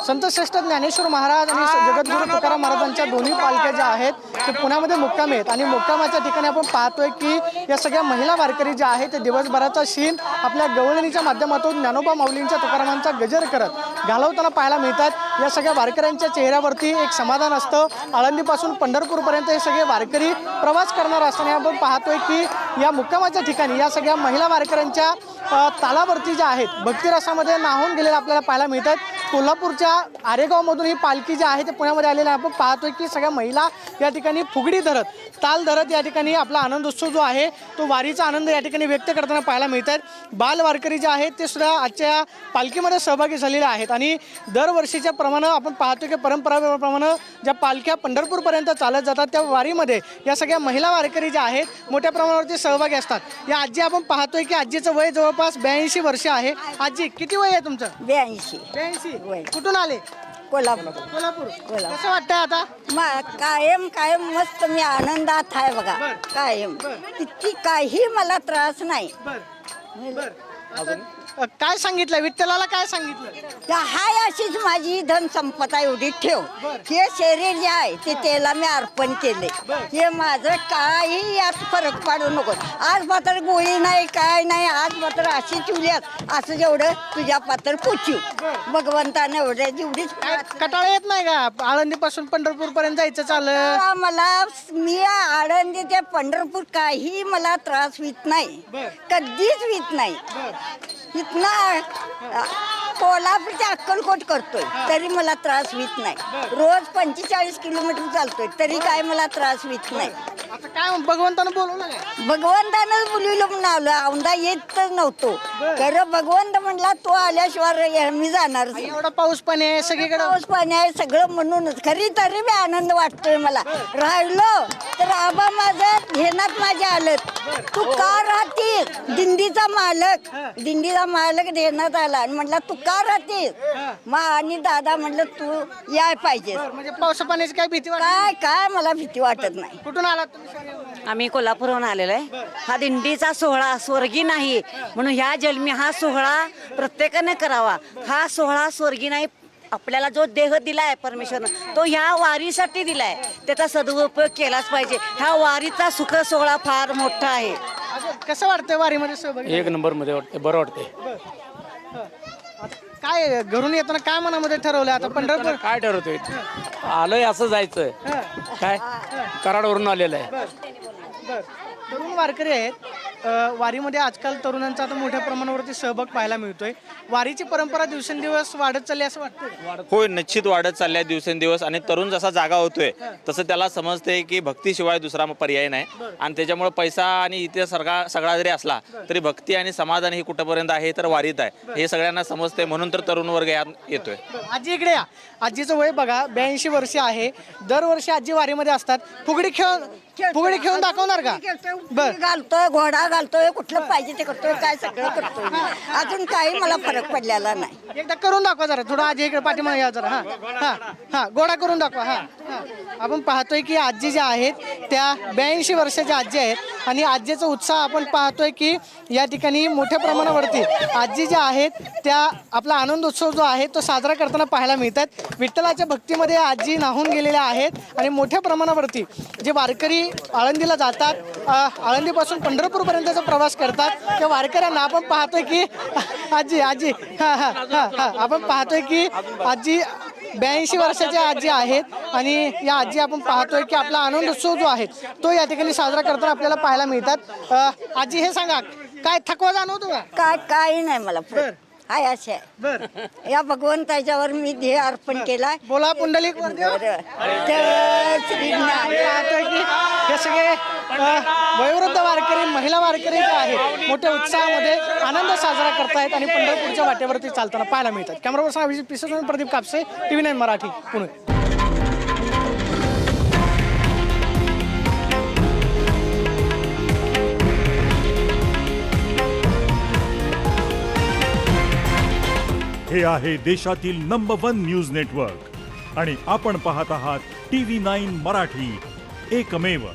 संत श्रेष्ठ ज्ञानेश्वर महाराज आणि जगद्गुरू तुकाराम महाराजांच्या दोन्ही पालख्या ज्या आहेत ते पुण्यामध्ये मुक्काम आहेत आणि मुक्कामाच्या ठिकाणी आपण पाहतोय की या सगळ्या महिला वारकरी ज्या आहेत ते दिवसभराचा शीन आपल्या गवळणीच्या माध्यमातून ज्ञानोबा माऊलींच्या तुकारामांचा गजर करत घालवताना पाहायला मिळतात। या सगळ्या वारकऱ्यांच्या चेहऱ्यावरती एक समाधान असतं। आळंदीपासून पंढरपूरपर्यंत हे सगळे वारकरी प्रवास करणार असताना आपण पाहतोय की या मुक्कामाच्या ठिकाणी या सगळ्या महिला वारकऱ्यांच्या तालावरती ज्या आहेत भक्तिरसामध्ये नाहून गेलेल्या आपल्याला पाहायला मिळतात। कोल्हापूरच्या आरेगावमधून ही पालखी जी आहे ते पुण्यामध्ये आलेली आहे। आपण पाहतोय की सगळ्या महिला या ठिकाणी फुगडी धरत ताल धरत या ठिकाणी आपला आनंद उत्सव जो आहे तो वारीचा आनंद या ठिकाणी व्यक्त करताना पाहायला मिळतात। बाल वारकरी जे आहेत ते सुद्धा आजच्या पालखीमध्ये सहभागी झालेले आहेत आणि दरवर्षीच्या प्रमाणे आपण पाहतोय की परंपराप्रमाणे ज्या पालख्या पंढरपूरपर्यंत चालत जातात त्या वारीमध्ये या सगळ्या महिला वारकरी ज्या आहेत मोठ्या प्रमाणावरती सहभागी असतात। या आजी आपण पाहतोय की आजीचं वय जवळपास 82 वर्ष आहे। आजी किती वय आहे तुमचं? 82 82 कुठून आले? कोल्हापूर कसं वाटतंय आता? कायम मस्त मी आनंदात आहे बघा। कायम किती काही मला त्रास नाही। काय सांगितलं विठ्ठलाला? काय सांगितलं? हाय अशीच माझी धन संपदा एवढी ठेव। हे शरीर जे आहे ते त्याला मी अर्पण केले। हे माझं काही यात फरक पाडू नको। आज मात्र गोळी नाही काय नाही, आज मात्र अशी ठेवल्यात असं जेवढं तुझ्या पात्र पोचू भगवंताने एवढ्या जेवढीच कटाळा येत नाही का? आळंदीपासून पंढरपूर पर्यंत जायचं चाललं मला मी आळंदी ते पंढरपूर काही मला त्रास होत नाही, कधीच होत नाही। इथनं कोल्हापूरच्या अक्कलकोट करतोय तरी मला त्रास होत नाही। रोज 45 किलोमीटर चालतोय तरी काय मला त्रास होत नाही। आता काय भगवंतानं बोलवलं काय? भगवंतानंच बोलवलं म्हणून आलो। औंधा येतच नव्हतो खरं भगवंत म्हणला तो आल्याशिवाय मी जाणार। एवढा पाऊस पण आहे सगळीकडे, पाऊस पाणी आहे सगळं म्हणूनच खरी तरी बी आनंद वाटतोय मला। राहिलो तर आबा माझं घेण्यात माझ्या आलं तू का राहतीस? दिंडीचा मालक देण्यात आला आणि म्हटलं तू का राहतीस? मग आणि दादा म्हटलं तू याय पाहिजे। म्हणजे पावसा पाण्याची काय भीती काय मला भीती वाटत नाही। कुठून आलात तुम्ही? आम्ही कोल्हापूरहून आलेलो आहे। हा दिंडीचा सोहळा स्वर्गी नाही म्हणून ह्या जन्मी हा सोहळा प्रत्येकाने करावा। हा सोहळा स्वर्गी नाही, आपल्याला जो देह दिलाय परमेश्वरनं तो ह्या वारीसाठी दिलाय, त्याचा सदुपयोग केलाच पाहिजे। ह्या वारीचा सुख सोहळा फार मोठा आहे। कसं वाटतंय वारीमध्ये सहभागी? एक नंबर मध्ये वाटते, बरं वाटते। काय घरून येताना काय मनामध्ये ठरवलं आता? पंढरपूर काय ठरवतोय? आलोय असं जायचं काय? कराडवरून आलेलं आहे। तरुण वारकरी आहेत वारीमध्ये आजकाल तरुणांचा आता मोठ्या प्रमाणावरती सहभाग पाहायला मिळतोय। वारीची परंपरा दिवसेंदिवस वाढत चालली असं वाटतं? होय, निश्चित वाढत चालल्या दिवसेंदिवस आणि तरुण जसा जागा होतोय तसं त्याला समजते की भक्तीशिवाय दुसरा पर्याय नाही आणि त्याच्यामुळे पैसा आणि इथे सगळा जरी असला तरी भक्ती आणि समाधान ही कुठपर्यंत आहे तर वारीत आहे हे सगळ्यांना समजते, म्हणून तर तरुण वर्ग यात येतोय। आजी इकडे या। आजीचं वय बघा 82 वर्ष आहे। दरवर्षी आजी वारीमध्ये असतात। फुगडी खेळून दाखवणार का? घालतोय घोडा घालतोय कुठलं पाहिजे ते करतोय काय सगळं करतोय। अजून काही मला फरक पडलेला नाही। एकदा करून दाखवा जरा, थोडं आजी इकडे पाठीमागे या जरा। हा घोडा करून दाखवा। आपण पाहतोय की आजी ज्या आहेत त्या 82 वर्षाच्या आजी आहेत आणि आजीचा उत्साह आपण पाहतोय की या ठिकाणी मोठ्या प्रमाणावरती आजी ज्या आहेत त्या आपला आनंद उत्सव जो आहे तो साजरा करताना पाहायला मिळतात। विठ्ठलाच्या भक्तीमध्ये आजी नाहून गेलेल्या आहेत आणि मोठ्या प्रमाणावरती जे वारकरी आळंदीला जातात, आळंदीपासून पंढरपूरपर्यंतचा प्रवास करतात त्या वारकऱ्यांना आपण पाहतोय की आजी आपण पाहतोय की आजी 82 वर्षाच्या आजी आहेत आणि या आजी आपण पाहतोय की आपला आनंद उत्सव जो आहे तो या ठिकाणी साजरा करताना आपल्याला पाहायला मिळतात। आजी हे सांगा काय थकवा जाणवतो का? काही नाही मला फरक हाय असे आहे। या भगवंताच्यावर मी ध्येय अर्पण केलाय। बोला पुंडलिक पाहतोय की हे सगळे वयोवृद्ध वारकरी महिला वारकरी जे आहेत मोठ्या उत्साहामध्ये आनंद साजरा करतायत आणि पंढरपूरच्या वाटेवरती चालताना पाहायला मिळतात। कॅमेरा पर्सन अभिजित पिसे, प्रदीप कापसे, TV9 मराठी, पुणे। हे आहे देशातील नंबर 1 न्यूज नेटवर्क आणि आपण पाहत आहात TV9 मराठी, एकमेव।